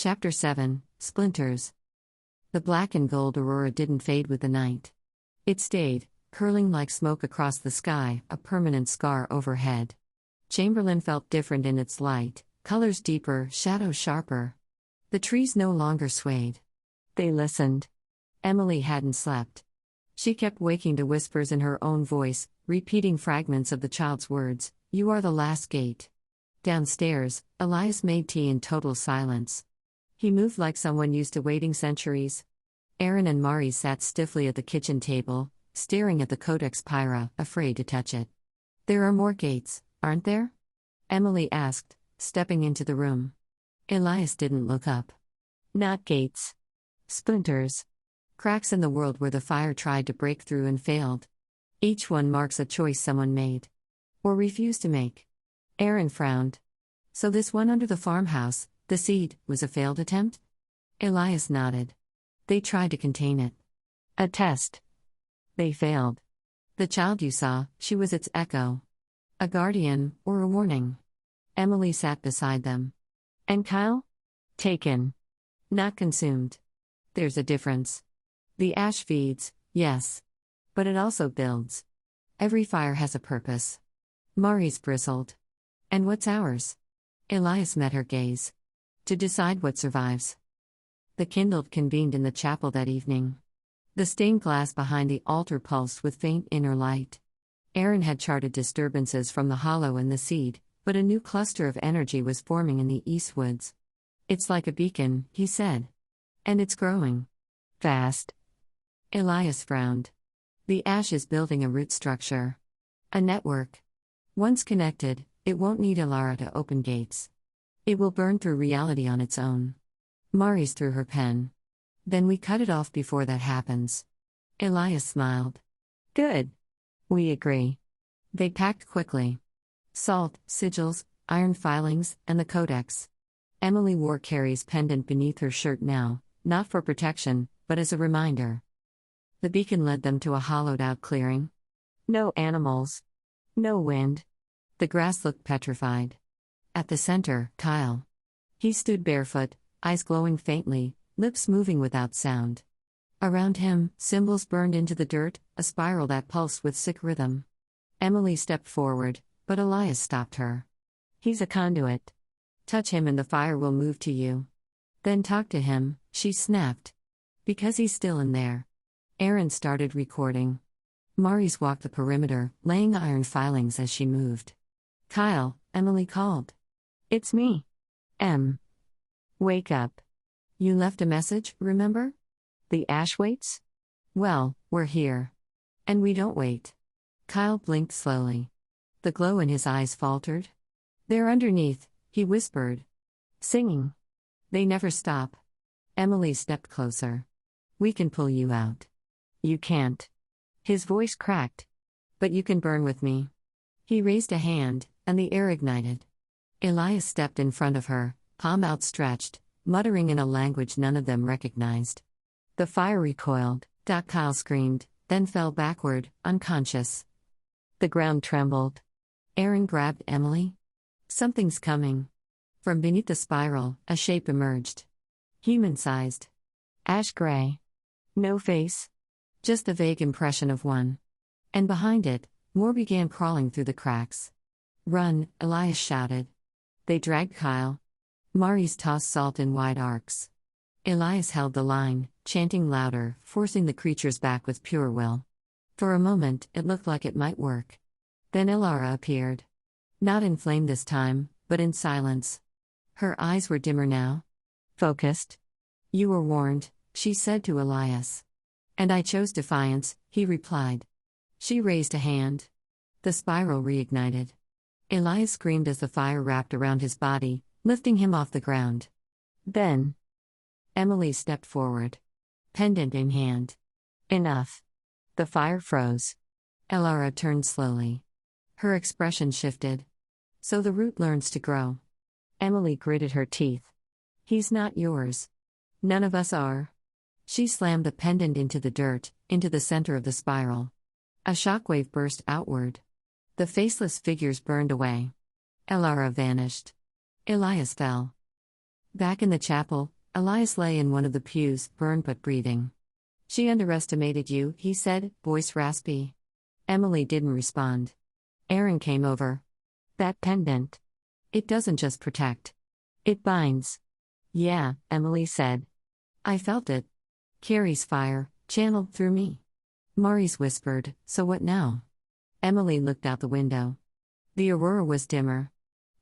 Chapter 7 Splinters. The black and gold aurora didn't fade with the night. It stayed, curling like smoke across the sky, a permanent scar overhead. Chamberlain felt different in its light, colors deeper, shadows sharper. The trees no longer swayed. They listened. Emily hadn't slept. She kept waking to whispers in her own voice, repeating fragments of the child's words. "You are the last gate." Downstairs, Elias made tea in total silence. He moved like someone used to waiting centuries. Aaron and Mari sat stiffly at the kitchen table, staring at the Codex Pyra, afraid to touch it. "There are more gates, aren't there?" Emily asked, stepping into the room. Elias didn't look up. "Not gates. Splinters. Cracks in the world where the fire tried to break through and failed. Each one marks a choice someone made. Or refused to make." Aaron frowned. "So this one under the farmhouse, the seed, was a failed attempt?" Elias nodded. "They tried to contain it. A test. They failed. The child you saw, she was its echo. A guardian, or a warning." Emily sat beside them. "And Kyle?" "Taken. Not consumed. There's a difference. The ash feeds, yes. But it also builds. Every fire has a purpose." Mari's bristled. "And what's ours?" Elias met her gaze. "To decide what survives." The kindled convened in the chapel that evening. The stained glass behind the altar pulsed with faint inner light. Aaron had charted disturbances from the hollow and the seed, but a new cluster of energy was forming in the east woods. "It's like a beacon," he said. "And it's growing. Fast." Elias frowned. "The ash is building a root structure. A network. Once connected, it won't need Alara to open gates. It will burn through reality on its own." Mari's threw her pen. "Then we cut it off before that happens." Elias smiled. "Good. We agree." They packed quickly. Salt, sigils, iron filings, and the codex. Emily wore Carrie's pendant beneath her shirt now, not for protection, but as a reminder. The beacon led them to a hollowed-out clearing. No animals. No wind. The grass looked petrified. At the center, Kyle. He stood barefoot, eyes glowing faintly, lips moving without sound. Around him, symbols burned into the dirt, a spiral that pulsed with sick rhythm. Emily stepped forward, but Elias stopped her. "He's a conduit. Touch him and the fire will move to you. Then talk to him," she snapped. "Because he's still in there." Aaron started recording. Mari's walked the perimeter, laying iron filings as she moved. "Kyle," Emily called. "It's me. Em. Wake up. You left a message, remember? The ash waits? Well, we're here. And we don't wait." Kyle blinked slowly. The glow in his eyes faltered. "They're underneath," he whispered. "Singing. They never stop." Emily stepped closer. "We can pull you out." "You can't." His voice cracked. "But you can burn with me." He raised a hand, and the air ignited. Elias stepped in front of her, palm outstretched, muttering in a language none of them recognized. The fire recoiled. Kyle screamed, then fell backward, unconscious. The ground trembled. Aaron grabbed Emily. "Something's coming." From beneath the spiral, a shape emerged. Human-sized. Ash gray. No face. Just the vague impression of one. And behind it, more began crawling through the cracks. "Run," Elias shouted. They dragged Kyle. Mari's tossed salt in wide arcs. Elias held the line, chanting louder, forcing the creatures back with pure will. For a moment, it looked like it might work. Then Alara appeared. Not in flame this time, but in silence. Her eyes were dimmer now. Focused. "You were warned," she said to Elias. "And I chose defiance," he replied. She raised a hand. The spiral reignited. Elias screamed as the fire wrapped around his body, lifting him off the ground. Then Emily stepped forward. Pendant in hand. Enough. The fire froze. Elara turned slowly. Her expression shifted. "So the root learns to grow." Emily gritted her teeth. "He's not yours. None of us are." She slammed the pendant into the dirt, into the center of the spiral. A shockwave burst outward. The faceless figures burned away. Elara vanished. Elias fell. Back in the chapel, Elias lay in one of the pews, burned but breathing. She underestimated you, he said, voice raspy. Emily didn't respond. Aaron came over. That pendant. It doesn't just protect. It binds. Yeah, Emily said. I felt it. Carrie's fire, channeled through me. Maurice whispered, so what now? Emily looked out the window. The aurora was dimmer.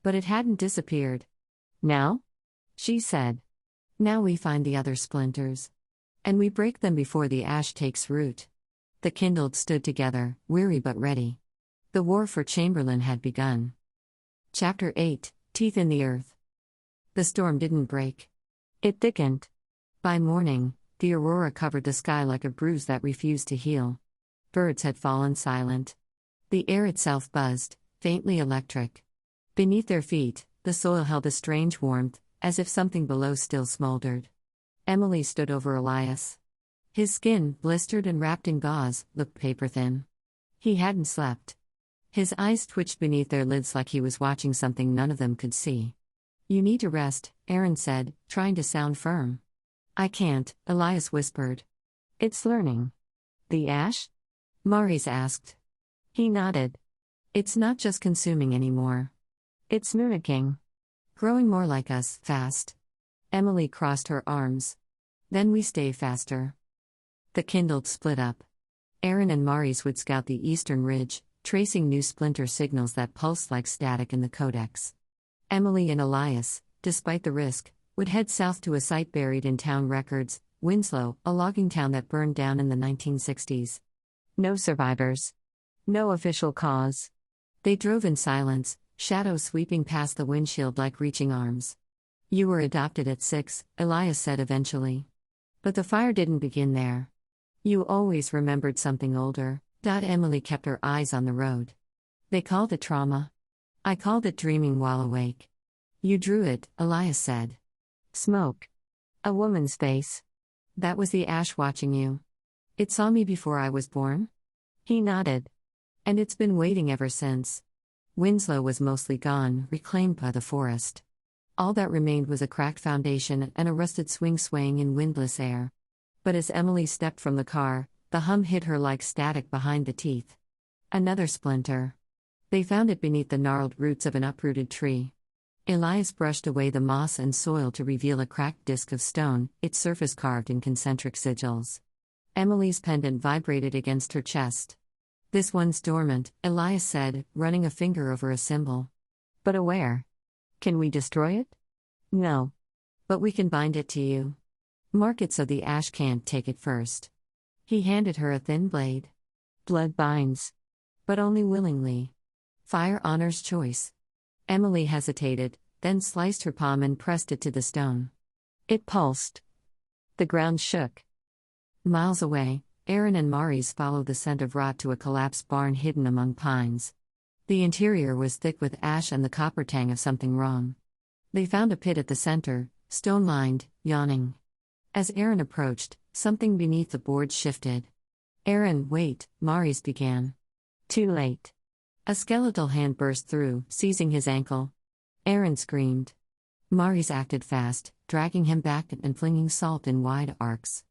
But it hadn't disappeared. Now? She said. Now we find the other splinters. And we break them before the ash takes root. The kindled stood together, weary but ready. The war for Chamberlain had begun. Chapter 8, Teeth in the Earth. The storm didn't break. It thickened. By morning, the aurora covered the sky like a bruise that refused to heal. Birds had fallen silent. The air itself buzzed, faintly electric. Beneath their feet, the soil held a strange warmth, as if something below still smoldered. Emily stood over Elias. His skin, blistered and wrapped in gauze, looked paper-thin. He hadn't slept. His eyes twitched beneath their lids like he was watching something none of them could see. You need to rest, Aaron said, trying to sound firm. I can't, Elias whispered. It's learning. The ash? Maurice asked. He nodded. It's not just consuming anymore. It's mimicking. Growing more like us, fast. Emily crossed her arms. Then we stay faster. The kindled split up. Aaron and Maurice would scout the eastern ridge, tracing new splinter signals that pulsed like static in the codex. Emily and Elias, despite the risk, would head south to a site buried in town records, Winslow, a logging town that burned down in the 1960s. No survivors. No official cause. They drove in silence, shadows sweeping past the windshield like reaching arms. You were adopted at 6, Elias said eventually. But the fire didn't begin there. You always remembered something older. Emily kept her eyes on the road. They called it trauma. I called it dreaming while awake. You drew it, Elias said. Smoke. A woman's face. That was the ash watching you. It saw me before I was born? He nodded. And it's been waiting ever since. Winslow was mostly gone, reclaimed by the forest. All that remained was a cracked foundation and a rusted swing swaying in windless air. But as Emily stepped from the car, the hum hit her like static behind the teeth. Another splinter. They found it beneath the gnarled roots of an uprooted tree. Elias brushed away the moss and soil to reveal a cracked disk of stone, its surface carved in concentric sigils. Emily's pendant vibrated against her chest. This one's dormant, Elias said, running a finger over a symbol. But aware. Can we destroy it? No. But we can bind it to you. Mark it so the ash can't take it first. He handed her a thin blade. Blood binds. But only willingly. Fire honors choice. Emily hesitated, then sliced her palm and pressed it to the stone. It pulsed. The ground shook. Miles away, Aaron and Maurice followed the scent of rot to a collapsed barn hidden among pines. The interior was thick with ash and the copper tang of something wrong. They found a pit at the center, stone-lined, yawning. As Aaron approached, something beneath the boards shifted. Aaron, wait, Maurice began. Too late. A skeletal hand burst through, seizing his ankle. Aaron screamed. Maurice acted fast, dragging him back and flinging salt in wide arcs.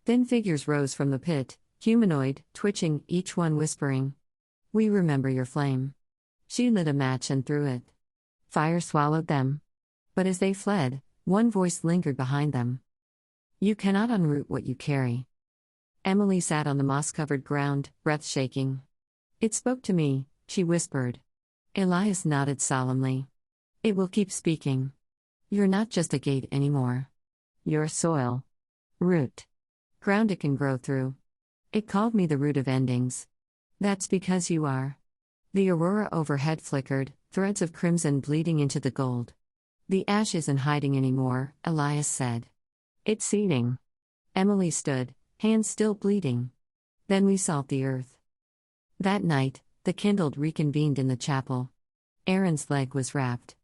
Thin figures rose from the pit, humanoid, twitching, each one whispering. We remember your flame. She lit a match and threw it. Fire swallowed them. But as they fled, one voice lingered behind them. You cannot unroot what you carry. Emily sat on the moss-covered ground, breath shaking. It spoke to me, she whispered. Elias nodded solemnly. It will keep speaking. You're not just a gate anymore. You're soil. Root. Ground it can grow through. It called me the root of endings. That's because you are. The aurora overhead flickered, threads of crimson bleeding into the gold. The ash isn't hiding anymore, Elias said. It's seeding. Emily stood, hands still bleeding. Then we salt the earth. That night, the kindled reconvened in the chapel. Aaron's leg was wrapped.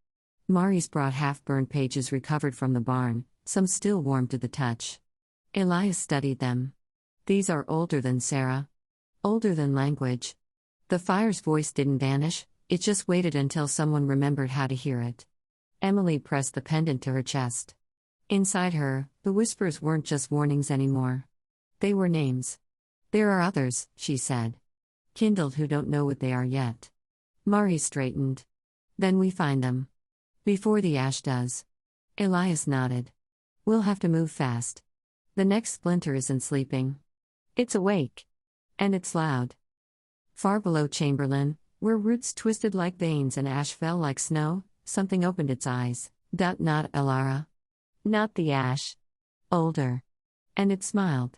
Maurice brought half-burned pages recovered from the barn, some still warm to the touch. Elias studied them. These are older than Sarah. Older than language. The fire's voice didn't vanish, it just waited until someone remembered how to hear it. Emily pressed the pendant to her chest. Inside her, the whispers weren't just warnings anymore. They were names. There are others, she said. Kindled who don't know what they are yet. Mari straightened. Then we find them. Before the ash does. Elias nodded. We'll have to move fast. The next splinter isn't sleeping. It's awake. And it's loud. Far below Chamberlain, where roots twisted like veins and ash fell like snow, something opened its eyes. Not Elara. Not the ash. Older. And it smiled.